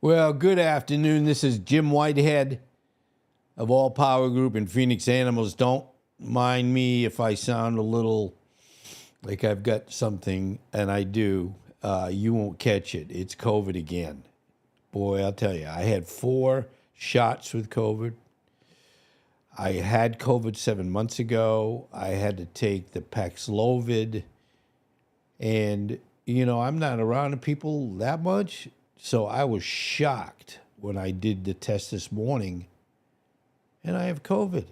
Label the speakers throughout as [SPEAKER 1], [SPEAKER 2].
[SPEAKER 1] Well, good afternoon. This is Jim Whitehead of All Power Group and Phoenix Animals. Don't mind me if I sound a little like I've got something, and I do. You won't catch it. It's COVID again. Boy, I'll tell you, I had 4 shots with COVID. I had COVID 7 months ago. I had to take the Paxlovid. And, I'm not around people that much. So I was shocked when I did the test this morning and I have COVID.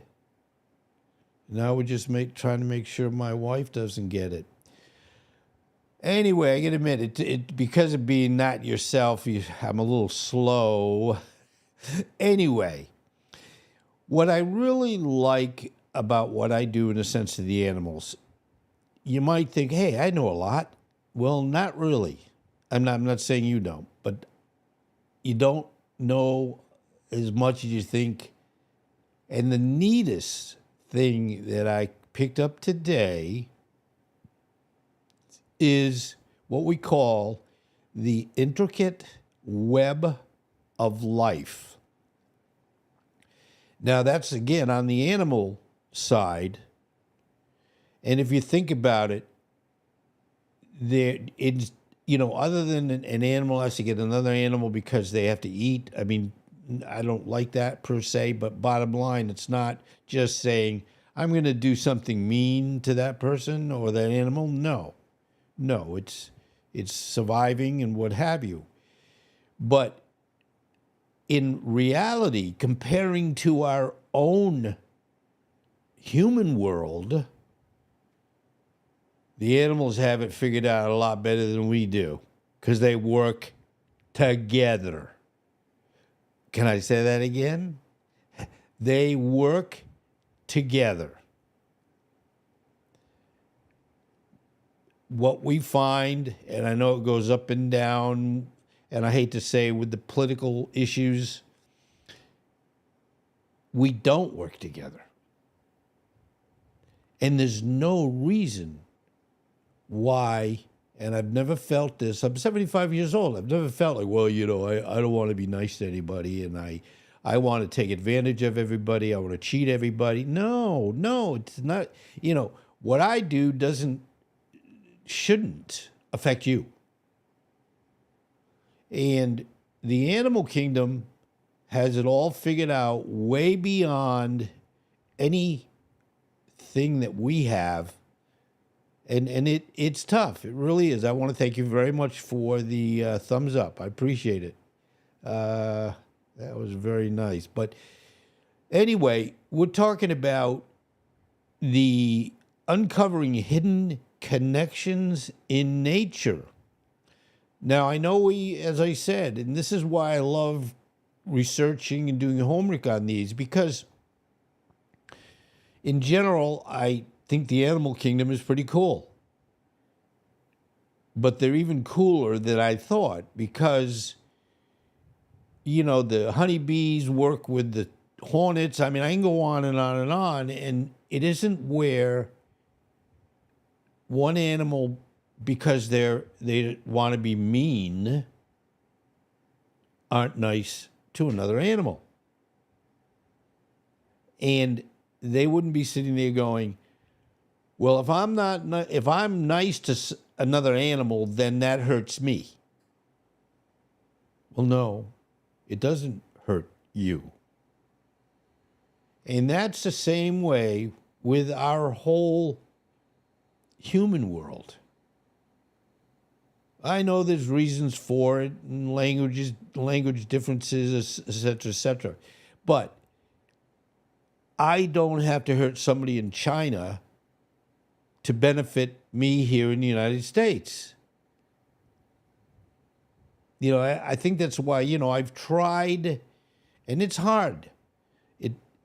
[SPEAKER 1] Now we're just trying to make sure my wife doesn't get it. Anyway, I gotta admit, it because of being not yourself, I'm a little slow. Anyway, what I really like about what I do in the sense of the animals, you might think, hey, I know a lot. Well, not really. I'm not saying you don't, but you don't know as much as you think. And the neatest thing that I picked up today is what we call the intricate web of life. Now, that's, again, on the animal side. And if you think about it, it's, other than an animal has to get another animal because they have to eat. I mean, I don't like that per se, but bottom line, it's not just saying, I'm going to do something mean to that person or that animal. No, it's surviving and what have you. But in reality, comparing to our own human world, the animals have it figured out a lot better than we do because they work together. Can I say that again? They work together. What we find, and I know it goes up and down, and I hate to say with the political issues, we don't work together. And there's no reason why, and I've never felt this. I'm 75 years old. I've never felt like, well, I don't want to be nice to anybody, and I want to take advantage of everybody. I want to cheat everybody. No, it's not. What I do shouldn't affect you. And the animal kingdom has it all figured out way beyond anything that we have. And it's tough. It really is. I want to thank you very much for the thumbs up. I appreciate it. That was very nice. But anyway, we're talking about the uncovering hidden connections in nature. Now, I know as I said, and this is why I love researching and doing homework on these, because in general, I think the animal kingdom is pretty cool. But they're even cooler than I thought because, the honeybees work with the hornets. I mean, I can go on and on and on, and it isn't where one animal, because they want to be mean, aren't nice to another animal. And they wouldn't be sitting there going, well, if I'm nice to another animal, then that hurts me. Well, no, it doesn't hurt you. And that's the same way with our whole human world. I know there's reasons for it, and language differences, etc. But I don't have to hurt somebody in China to benefit me here in the United States. I think that's why, I've tried, and it's hard,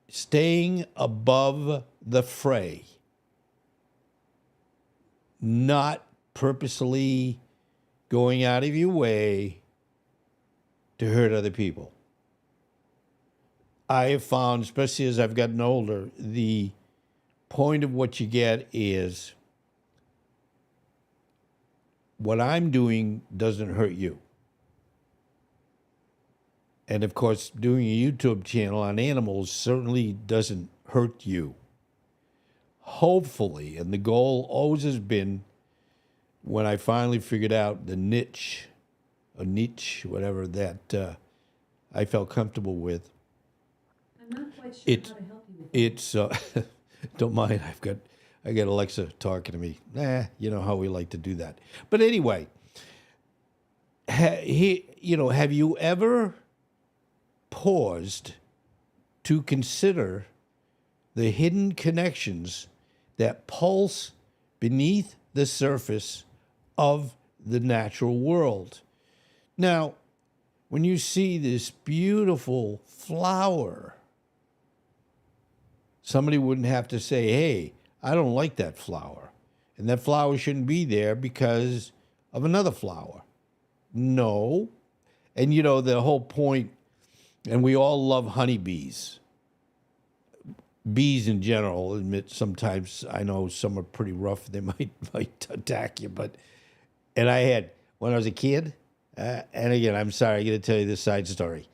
[SPEAKER 1] staying above the fray, not purposely going out of your way to hurt other people. I have found, especially as I've gotten older, the point of what you get is what I'm doing doesn't hurt you. And of course, doing a YouTube channel on animals certainly doesn't hurt you. Hopefully, and the goal always has been, when I finally figured out the niche, whatever that I felt comfortable with.
[SPEAKER 2] I'm not quite sure
[SPEAKER 1] It's
[SPEAKER 2] how to help you with that.
[SPEAKER 1] it's don't mind. I got Alexa talking to me. You know how we like to do that. But anyway, have you ever paused to consider the hidden connections that pulse beneath the surface of the natural world? Now, when you see this beautiful flower, somebody wouldn't have to say, hey, I don't like that flower. And that flower shouldn't be there because of another flower. No. And the whole point, and we all love honeybees. Bees in general, admit sometimes I know some are pretty rough. They might attack you. And I had, when I was a kid, and again, I'm sorry, I got to tell you this side story.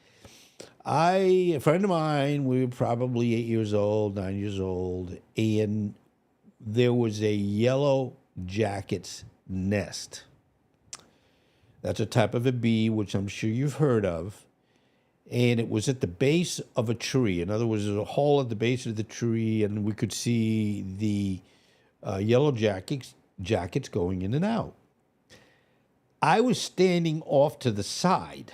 [SPEAKER 1] A friend of mine, we were probably 8 years old, 9 years old, and there was a yellow jacket's nest. That's a type of a bee, which I'm sure you've heard of. And it was at the base of a tree. In other words, there's a hole at the base of the tree, and we could see the yellow jackets going in and out. I was standing off to the side.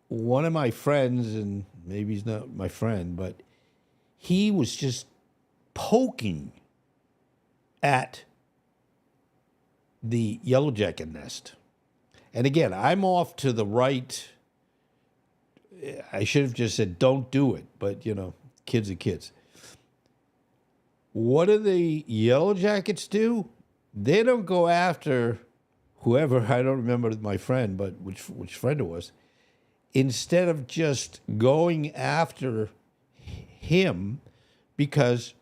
[SPEAKER 1] One of my friends, and maybe he's not my friend, but he was just poking at the yellow jacket nest. And again, I'm off to the right. I should have just said, don't do it. But, kids are kids. What do the yellow jackets do? They don't go after whoever, I don't remember my friend, but which friend it was. Instead of just going after him because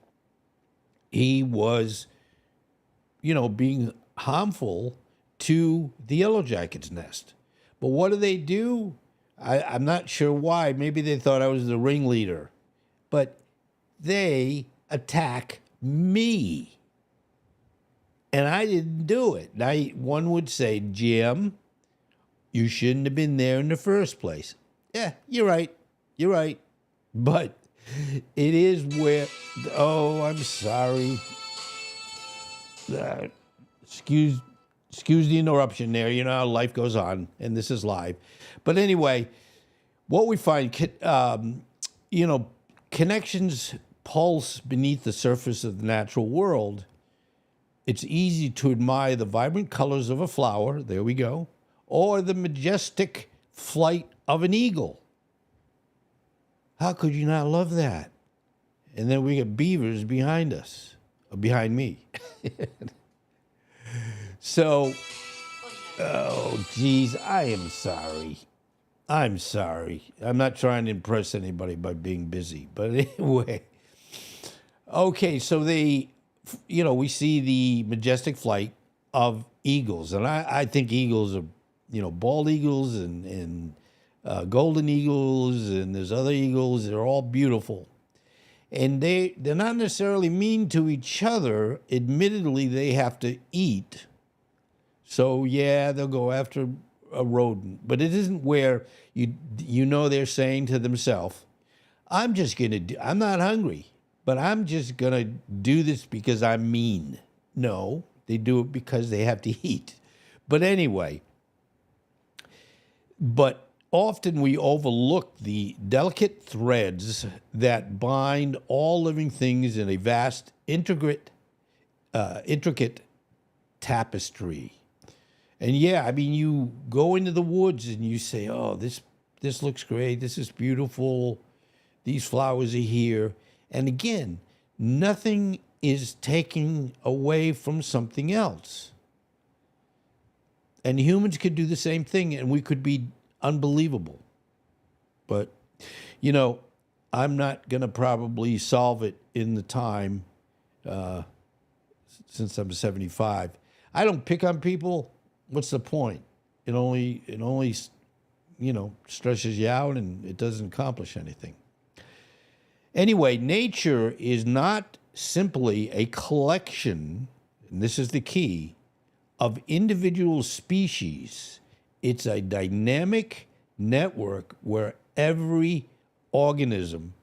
[SPEAKER 1] he was, being harmful to the yellow jacket's nest. But what do? I'm not sure why. Maybe they thought I was the ringleader. But they attack me. And I didn't do it. Now, one would say, Jim, you shouldn't have been there in the first place. Yeah, you're right. You're right. But it is where, I'm sorry. Excuse the interruption there. You know how life goes on, and this is live. But anyway, what we find, connections pulse beneath the surface of the natural world. It's easy to admire the vibrant colors of a flower. There we go. Or the majestic flight of an eagle. How could you not love that? And then we get beavers behind us, or behind me. So, geez, I am sorry. I'm sorry. I'm not trying to impress anybody by being busy. But anyway, okay, so we see the majestic flight of eagles. And I think eagles are, bald eagles and golden eagles, and there's other eagles. They're all beautiful. And they're not necessarily mean to each other. Admittedly, they have to eat. So, yeah, they'll go after a rodent. But it isn't where they're saying to themselves, I'm not hungry, but I'm just going to do this because I'm mean. No, they do it because they have to eat. But anyway, often we overlook the delicate threads that bind all living things in a vast, intricate tapestry. And yeah, I mean, you go into the woods and you say, oh, this looks great. This is beautiful. These flowers are here. And again, nothing is taking away from something else. And humans could do the same thing, and we could be unbelievable. But, I'm not going to probably solve it in the time since I'm 75. I don't pick on people. What's the point? It only stresses you out and it doesn't accomplish anything. Anyway, nature is not simply a collection, and this is the key, of individual species. It's a dynamic network where every organism,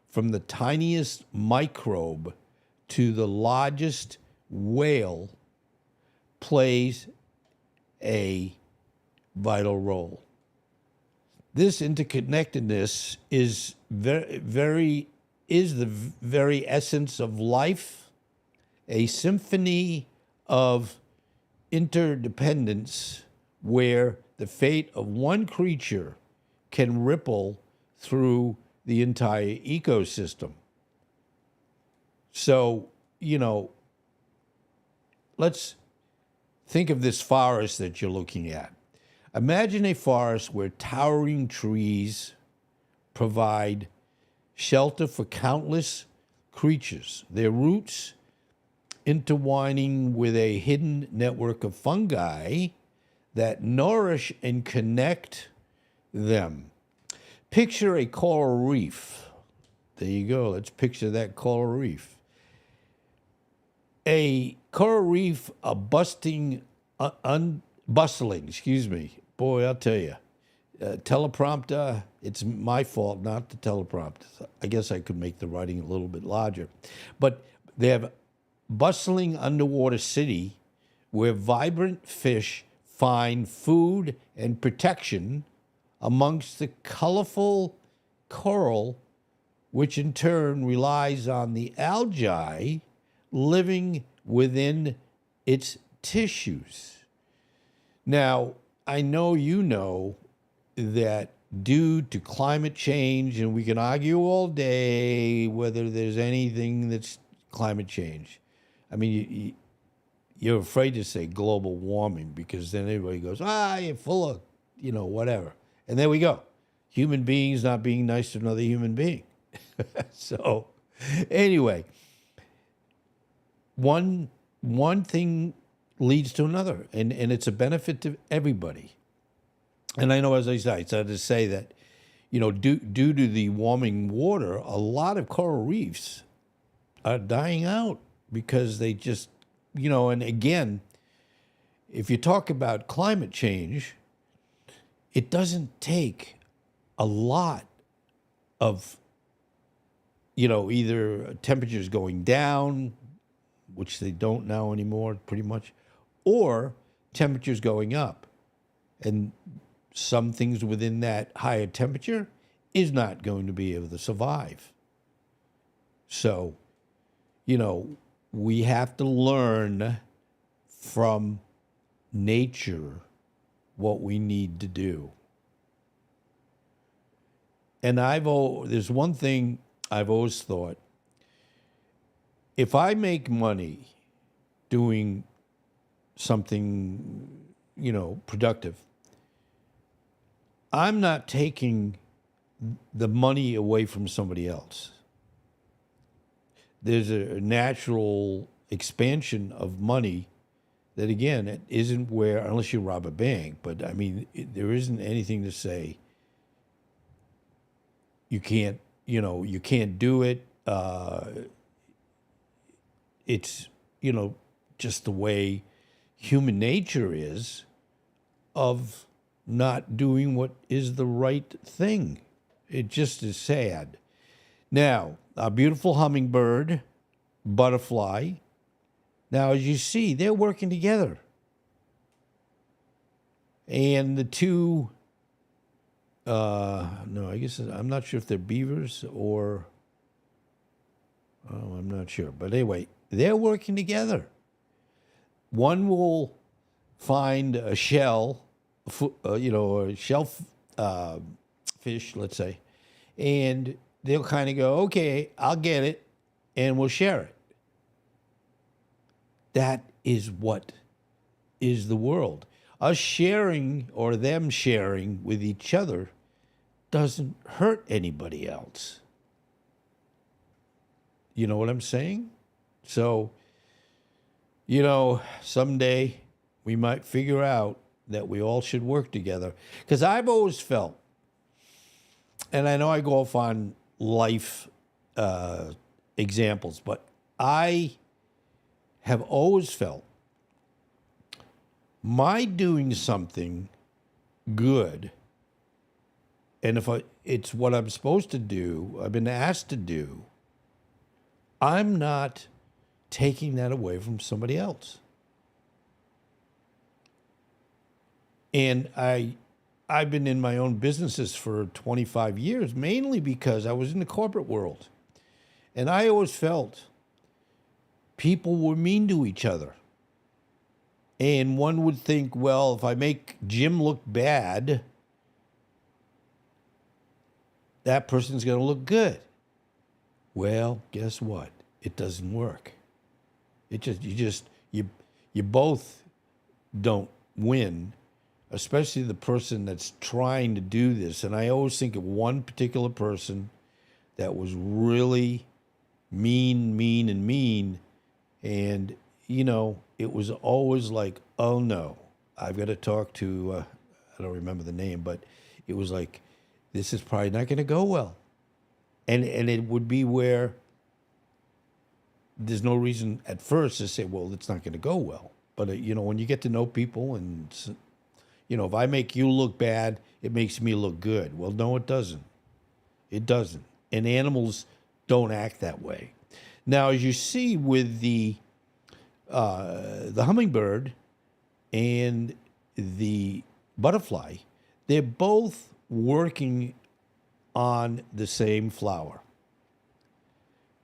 [SPEAKER 1] from the tiniest microbe to the largest whale, plays a vital role. This interconnectedness is the very essence of life, a symphony of interdependence where the fate of one creature can ripple through the entire ecosystem. So, let's think of this forest that you're looking at. Imagine a forest where towering trees provide shelter for countless creatures, their roots intertwining with a hidden network of fungi that nourish and connect them. Picture a coral reef. There you go. Let's picture that coral reef. A coral reef, bustling, excuse me. Boy, I'll tell you. Teleprompter, it's my fault, not the teleprompter. I guess I could make the writing a little bit larger. But they have a bustling underwater city where vibrant fish find food and protection amongst the colorful coral, which in turn relies on the algae living within its tissues. Now, I know you know that due to climate change, and we can argue all day whether there's anything that's climate change. I mean, you're afraid to say global warming because then everybody goes, you're full of, whatever. And there we go. Human beings not being nice to another human being. So, anyway, one thing leads to another, and it's a benefit to everybody. And I know, as I say, it's hard to say that, due to the warming water, a lot of coral reefs are dying out because they just, and again, if you talk about climate change, it doesn't take a lot of, either temperatures going down, which they don't now anymore, pretty much, or temperatures going up. And some things within that higher temperature is not going to be able to survive. So, we have to learn from nature what we need to do. And there's one thing I've always thought. If I make money doing something, productive, I'm not taking the money away from somebody else. There's a natural expansion of money that, again, it isn't where, unless you rob a bank, but I mean, there isn't anything to say you can't do it. It's, just the way human nature is of not doing what is the right thing. It just is sad. Now, our beautiful hummingbird, butterfly, now as you see, they're working together. And the two, I guess I'm not sure if they're beavers or, I'm not sure. But anyway, they're working together. One will find a shell, a shellfish, let's say, and they'll kind of go, okay, I'll get it, and we'll share it. That is what is the world. Us sharing or them sharing with each other doesn't hurt anybody else. You know what I'm saying? So, someday we might figure out that we all should work together. Because I've always felt, and I know I go off on life examples, but I have always felt my doing something good, and if it's what I'm supposed to do, I've been asked to do, I'm not taking that away from somebody else. And I've been in my own businesses for 25 years, mainly because I was in the corporate world. And I always felt people were mean to each other. And one would think, well, if I make Jim look bad, that person's going to look good. Well, guess what? It doesn't work. You both don't win, especially the person that's trying to do this. And I always think of one particular person that was really mean. And, it was always like, oh no, I've got to talk to, I don't remember the name, but it was like, this is probably not going to go well. And it would be where there's no reason at first to say, well, it's not going to go well. But, when you get to know people and, if I make you look bad, it makes me look good. Well, no, it doesn't. It doesn't. And animals don't act that way. Now, as you see with the hummingbird and the butterfly, they're both working on the same flower.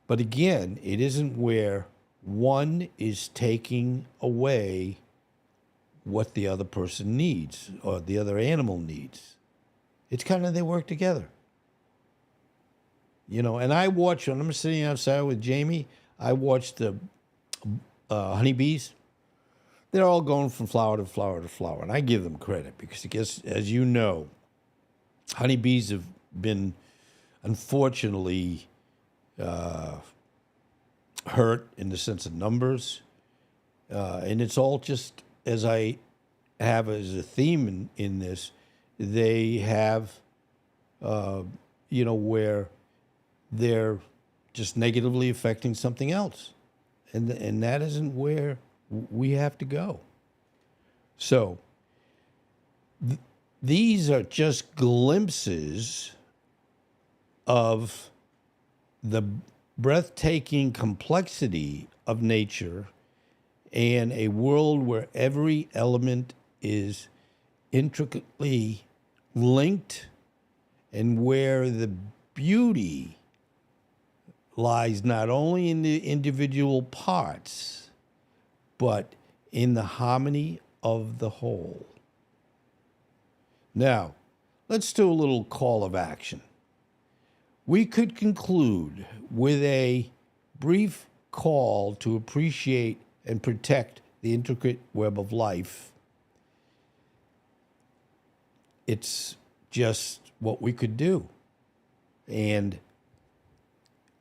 [SPEAKER 1] But again, it isn't where one is taking away what the other person needs or the other animal needs. It's kind of they work together. And I watch, when I'm sitting outside with Jamie, I watch the honeybees. They're all going from flower to flower to flower. And I give them credit because I guess, as you know, honeybees have been, unfortunately, hurt in the sense of numbers. And it's all just, as I have as a theme in this, they have, where they're just negatively affecting something else. And that isn't where we have to go. So these are just glimpses of the breathtaking complexity of nature and a world where every element is intricately linked and where the beauty lies not only in the individual parts, but in the harmony of the whole. Now, let's do a little call of action. We could conclude with a brief call to appreciate and protect the intricate web of life. It's just what we could do. And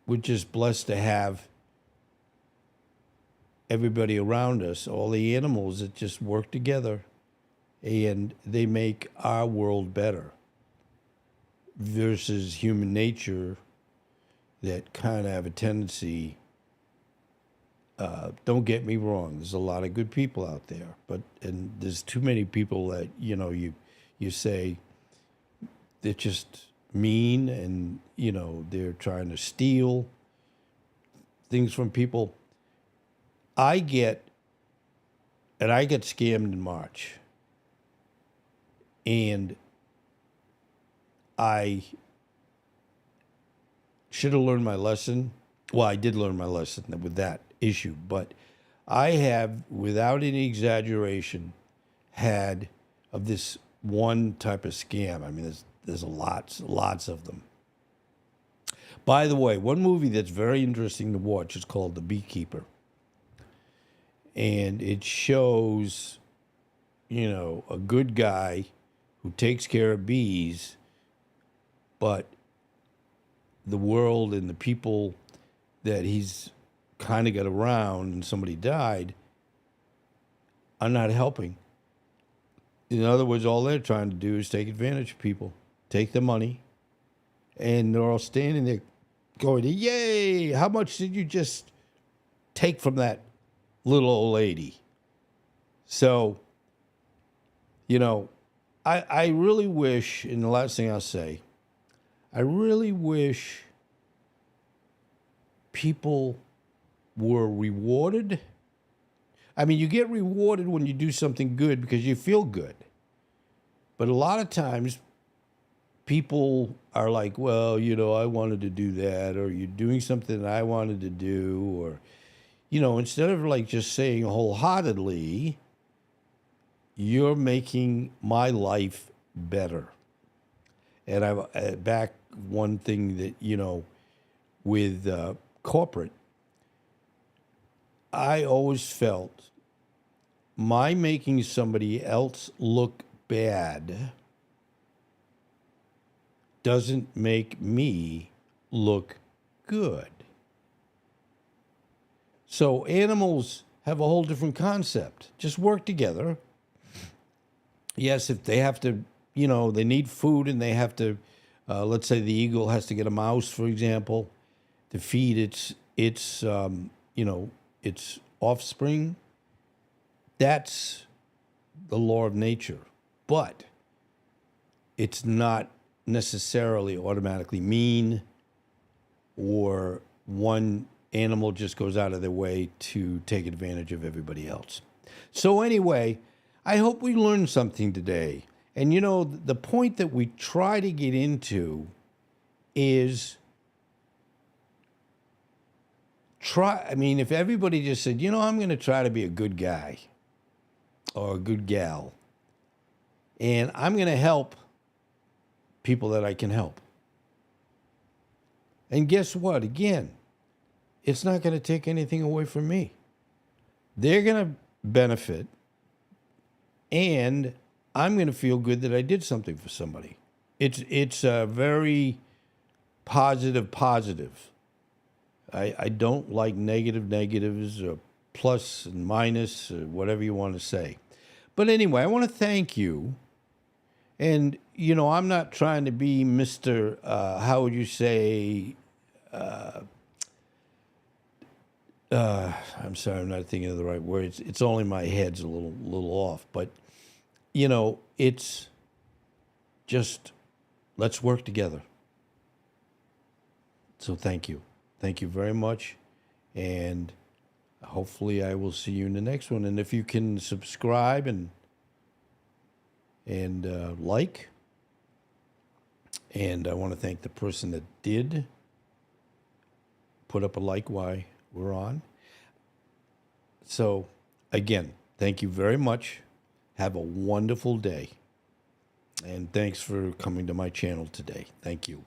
[SPEAKER 1] we're just blessed to have everybody around us, all the animals that just work together, and they make our world better versus human nature that kind of have a tendency, don't get me wrong, there's a lot of good people out there, and there's too many people that, you say they're just mean and, they're trying to steal things from people. I get scammed in March. And I should have learned my lesson. Well, I did learn my lesson with that issue, but I have, without any exaggeration, had of this one type of scam. I mean, there's lots of them. By the way, one movie that's very interesting to watch is called The Beekeeper. And it shows, a good guy who takes care of bees, but the world and the people that he's kind of got around and somebody died are not helping. In other words, all they're trying to do is take advantage of people, take the money, and they're all standing there going, yay, how much did you just take from that little old lady? So, I really wish, and the last thing I'll say, I really wish people were rewarded. I mean, you get rewarded when you do something good because you feel good. But a lot of times, people are like, well, I wanted to do that, or you're doing something that I wanted to do, or, instead of like just saying wholeheartedly, you're making my life better. And I back one thing that, with corporate, I always felt my making somebody else look bad doesn't make me look good. So animals have a whole different concept. Just work together. Yes, if they have to, they need food and they have to, let's say the eagle has to get a mouse, for example, to feed its offspring. That's the law of nature. But it's not necessarily automatically mean, or one animal just goes out of their way to take advantage of everybody else. So anyway, I hope we learned something today. And the point that we try to get into is if everybody just said, I'm going to try to be a good guy or a good gal, and I'm going to help people that I can help. And guess what? Again, it's not going to take anything away from me. They're going to benefit, and I'm going to feel good that I did something for somebody. It's a very positive. I don't like negatives or plus and minus or whatever you want to say. But anyway, I want to thank you. And, I'm not trying to be Mr. How would you say? I'm sorry, I'm not thinking of the right words. It's only my head's a little off. But, it's just, let's work together. So thank you. Thank you very much. And hopefully I will see you in the next one. And if you can subscribe and like. And I want to thank the person that did put up a like while we're on. So, again, thank you very much. Have a wonderful day. And thanks for coming to my channel today. Thank you.